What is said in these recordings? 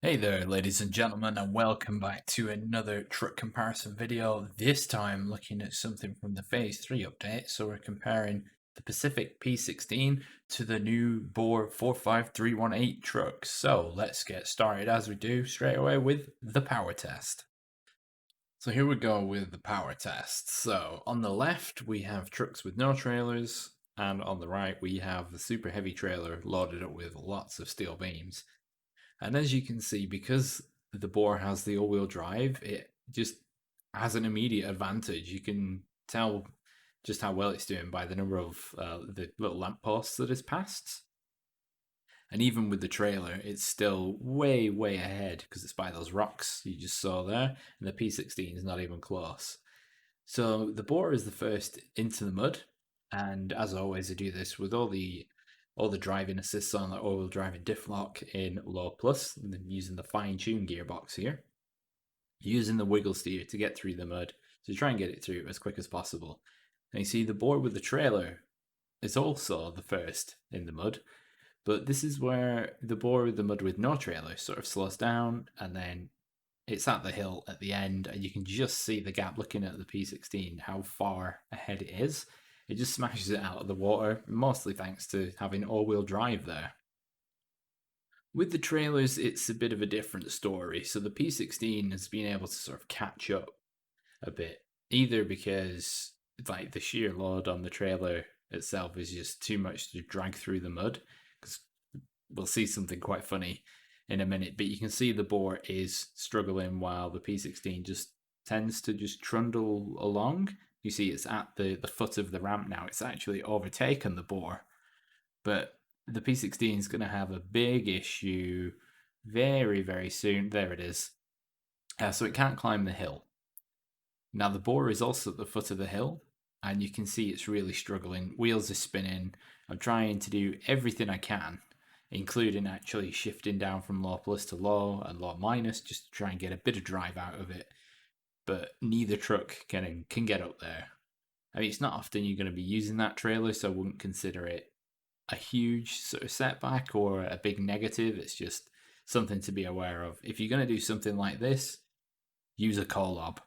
Hey there, ladies and gentlemen, and welcome back to another truck comparison video. This time looking at something from the Phase 3 update. So we're comparing the Pacific P16 to the new Boar 45318 truck. So let's get started as we do straight away with the power test. So here we go with the power test. So on the left we have trucks with no trailers, and on the right we have the super heavy trailer loaded up with lots of steel beams. And as you can see, because the Boar has the all-wheel drive, it just has an immediate advantage. You can tell just how well it's doing by the number of the little lampposts that it's passed. And even with the trailer, it's still way, way ahead because it's by those rocks you just saw there, and the P16 is not even close. So the Boar is the first into the mud, and as always, I do this with all the driving assists on the all-wheel drive and diff lock in low plus, and then using the fine-tune gearbox here, using the wiggle steer to get through the mud, to try and get it through as quick as possible. And you see the Boar with the trailer is also the first in the mud, but this is where the Boar with the mud with no trailer sort of slows down, and then it's at the hill at the end, and you can just see the gap looking at the P16, how far ahead it is. It just smashes it out of the water, mostly thanks to having all-wheel drive there. With the trailers, it's a bit of a different story. So the P16 has been able to sort of catch up a bit, either because like the sheer load on the trailer itself is just too much to drag through the mud, because we'll see something quite funny in a minute, but you can see the Boar is struggling while the P16 just tends to just trundle along. You see it's at the foot of the ramp now. It's actually overtaken the Boar, but the P16 is going to have a big issue very, very soon. There it is. So it can't climb the hill. Now the Boar is also at the foot of the hill, and you can see it's really struggling. Wheels are spinning. I'm trying to do everything I can, including actually shifting down from low plus to low and low minus, just to try and get a bit of drive out of it. But neither truck can get up there. I mean, it's not often you're going to be using that trailer, so I wouldn't consider it a huge sort of setback or a big negative. It's just something to be aware of. If you're going to do something like this, use a collab.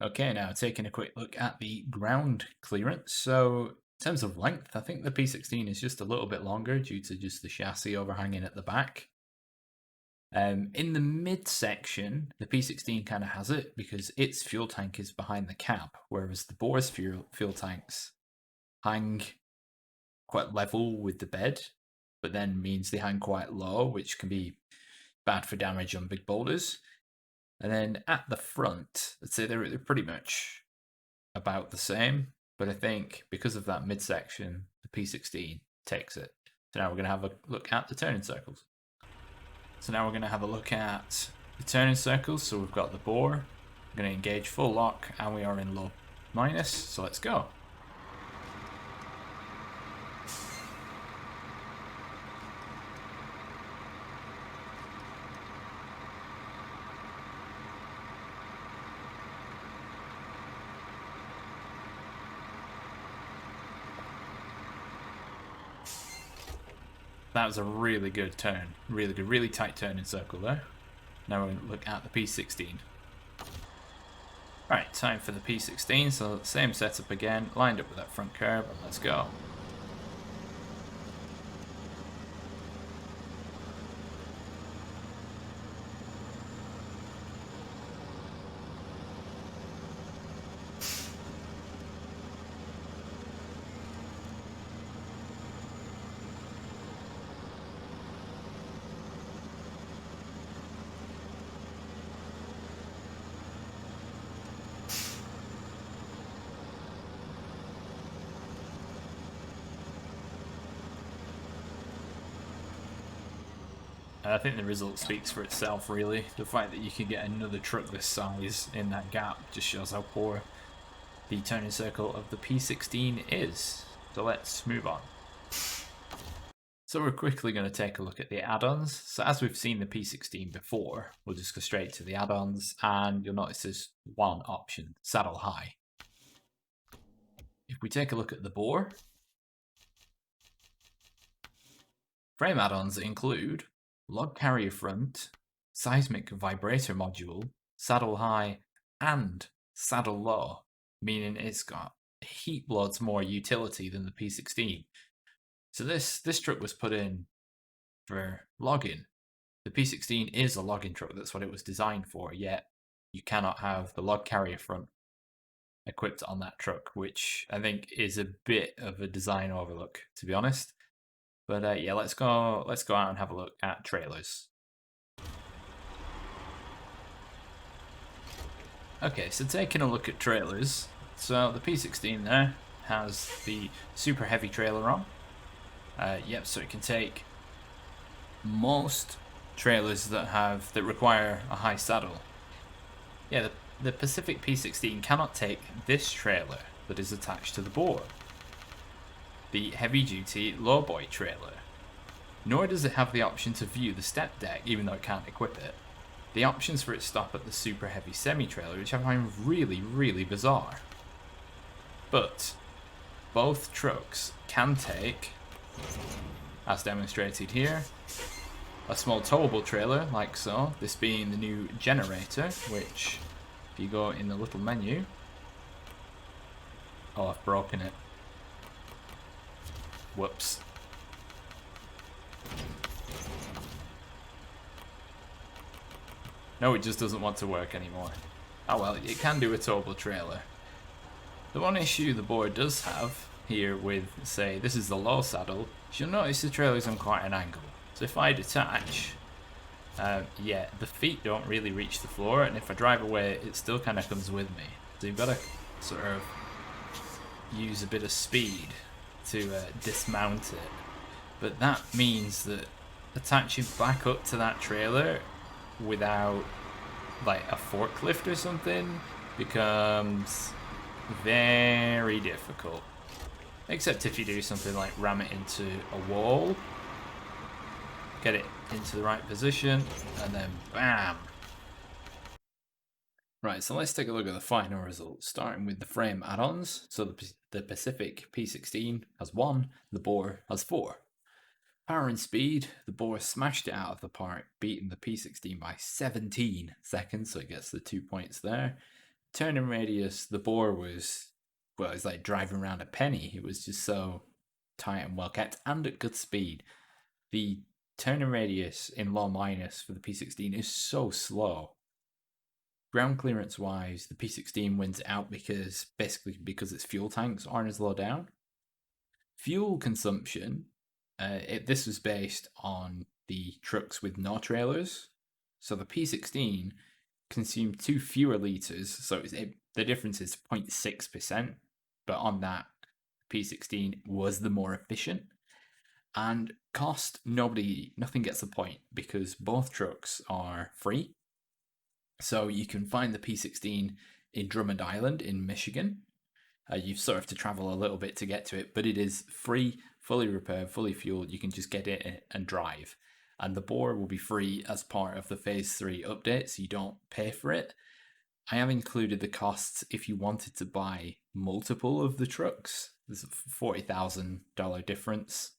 Okay, now taking a quick look at the ground clearance. So in terms of length, I think the P16 is just a little bit longer due to just the chassis overhanging at the back. In the midsection, the P16 kind of has it because its fuel tank is behind the cab, whereas the Boar's fuel tanks hang quite level with the bed, but then means they hang quite low, which can be bad for damage on big boulders. And then at the front, I'd say they're pretty much about the same, but I think because of that midsection, the P16 takes it. So now we're going to have a look at the turning circles. So now we're going to have a look at the turning circles. So we've got the Boar, we're going to engage full lock, and we are in low minus, so let's go. That was a really good turn. Really good, really tight turning circle there. Now we're going to look at the P16. Right, time for the P16. So same setup again, lined up with that front curb. Let's go. I think the result speaks for itself, really. The fact that you can get another truck this size in that gap just shows how poor the turning circle of the P16 is. So let's move on. So we're quickly going to take a look at the add-ons. So as we've seen the P16 before, we'll just go straight to the add-ons, and you'll notice there's one option, saddle high. If we take a look at the Boar, frame add-ons include log carrier front, seismic vibrator module, saddle high, and saddle low, meaning it's got heap loads more utility than the P16. So this truck was put in for logging. The P16 is a logging truck, that's what it was designed for, yet you cannot have the log carrier front equipped on that truck, which I think is a bit of a design overlook, to be honest. But yeah, let's go out and have a look at trailers. Okay, so taking a look at trailers, so the P16 there has the super heavy trailer on. Yep, so it can take most trailers that require a high saddle. Yeah, the Pacific P16 cannot take this trailer that is attached to the Boar, the heavy-duty lowboy trailer. Nor does it have the option to view the step deck, even though it can't equip it. The options for it stop at the super heavy semi-trailer, which I find really, really bizarre. But both trucks can take, as demonstrated here, a small towable trailer, like so, this being the new generator, which, if you go in the little menu... Oh, I've broken it. Whoops. No, it just doesn't want to work anymore. Oh well, it can do a towable trailer. The one issue the Boar does have here with, say, this is the low saddle, you'll notice the trailer's on quite an angle. So if I detach, yeah, the feet don't really reach the floor, and if I drive away, it still kind of comes with me. So you've got to sort of use a bit of speed to dismount it. But that means that attaching back up to that trailer without like a forklift or something becomes very difficult. Except if you do something like ram it into a wall, get it into the right position, and then bam! Right, so let's take a look at the final results, starting with the frame add-ons. So the Pacific P16 has 1, the Boar has 4. Power and speed, the Boar smashed it out of the park, beating the P16 by 17 seconds, so it gets the 2 points there. Turning radius, the Boar was, well, it's like driving around a penny. It was just so tight and well kept, and at good speed. The turning radius in low minus for the P16 is so slow. Ground clearance wise, the P16 wins out because its fuel tanks aren't as low down. Fuel consumption, this was based on the trucks with no trailers. So the P16 consumed 2 fewer litres, so the difference is 0.6%, but on that, P16 was the more efficient. And cost, nothing gets a point because both trucks are free. So you can find the P16 in Drummond Island in Michigan. You sort of have to travel a little bit to get to it, but it is free, fully repaired, fully fueled. You can just get it and drive. And the Boar will be free as part of the Phase 3 update, so you don't pay for it. I have included the costs if you wanted to buy multiple of the trucks. There's a $40,000 difference.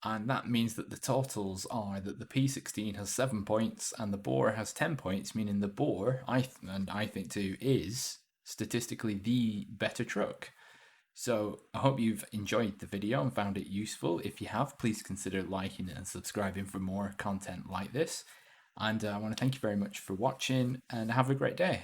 And that means that the totals are that the P16 has 7 points and the Boar has 10 points, meaning the Boar, I think too, is statistically the better truck. So I hope you've enjoyed the video and found it useful. If you have, please consider liking and subscribing for more content like this. And I want to thank you very much for watching and have a great day.